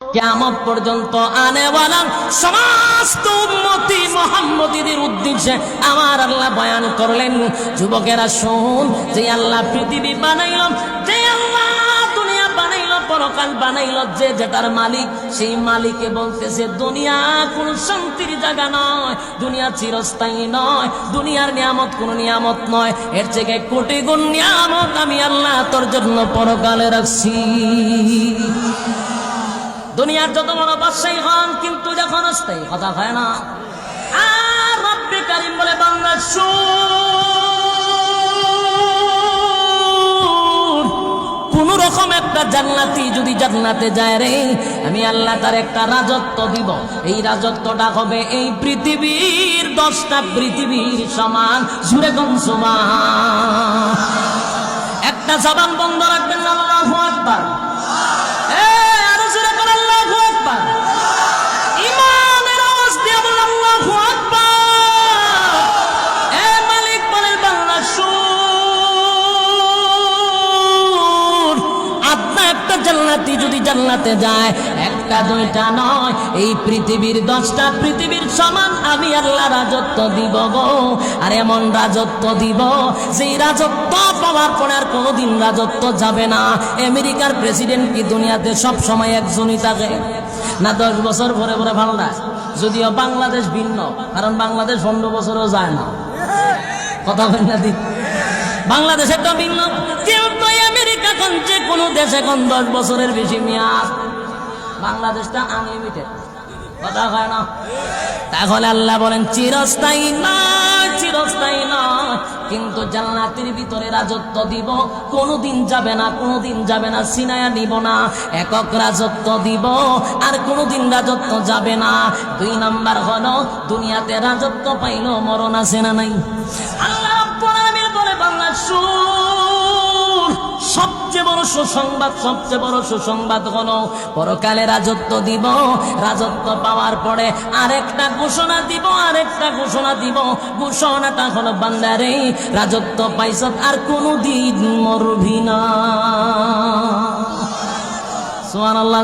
কিয়ামত পর্যন্ত আনেওয়ালা সমস্ত উম্মতি মুহাম্মদীদের উদ্দেশ্যে আমার আল্লাহ বয়ান করলেন। যুবকেরা শুন, যে আল্লাহ পৃথিবী বানাইল, যে আল্লাহ দুনিয়া বানাইল, পরকাল বানাইল, যে যেটার মালিক, সেই মালিকে বলতেছে দুনিয়া কোনো শান্তির জায়গা নয়, দুনিয়া চিরস্থায়ী নয়, দুনিয়ার নিয়ামত কোনো নিয়ামত নয়, এর থেকে কোটি গুণ নিয়ামত আমি আল্লাহ তোর জন্য পরকালে রাখছি। দুনিয়ার যত বড় বাদশাহী হন, কিন্তু যখন অস্থায়ী কথা হয় না। আর রব্বে কারীম বলে, বান্দা শুন, কোন রকম একটা জান্নাতি যদি জান্নাতে যায় রে, আমি আল্লাহ তার একটা রাজত্ব দিব। এই রাজত্বটা হবে এই পৃথিবীর 10টা পৃথিবীর সমান। জুড়ে কোন সমান? একটা জবান বন্ধ রাখবেন, আল্লাহু আকবার। জান্নাতি যদি জান্নাতে যায়, একটা দুইটা নয়, এই পৃথিবীর 10টা পৃথিবীর সমান আমি আল্লাহ রাজত্ব দিব গো। আর এমন রাজত্ব দিব, যেই রাজত্ব পাওয়ার পরে আর কোনোদিন রাজত্ব যাবে না। আমেরিকার প্রেসিডেন্ট কি দুনিয়াতে সব সময় একজনই থাকে না? 10 বছর পরে পরে পাল্টায়। যদিও বাংলাদেশ ভিন্ন, কারণ বাংলাদেশ 15 বছরও যায় না। কথা বলেন না দি, বাংলাদেশের তো ভিন্ন। কিন্তু আমেরিকা কোন যে কোনো দেশে কোন 10 বছরের বেশি মেয়াদ, বাংলাদেশটা আনলিমিটেড। কথা হয় না? তাহলে আল্লাহ বলেন চিরস্থায়ী নয়, চিরস্থায়ী নয়, কিন্তু জান্নাতের ভিতরে রাজত্ব দিব, কোনোদিন যাবে না, কোনোদিন যাবে না, সিনায়া নিব না, একক রাজত্ব দিব, আর কোনোদিন রাজত্ব যাবে না। 2 নাম্বার হলো, দুনিয়াতে রাজত্ব পাইলো মরণ আছে না নাই? আল্লাহ রাব্বুল আলামিন বলে, বাংলা শুন, সবচেয়ে বড় সুসংবাদ, সবচেয়ে বড় সুসংবাদ হলো পরকালে রাজত্ব দিব। রাজত্ব পাওয়ার পরে আরেকটা ঘোষণা দিব, আরেকটা ঘোষণা দিব। ঘোষণাটা হলো, বান্দারে রাজত্ব পাইছ, আর কোনোদিন মরবি না। সুবহানাল্লাহ।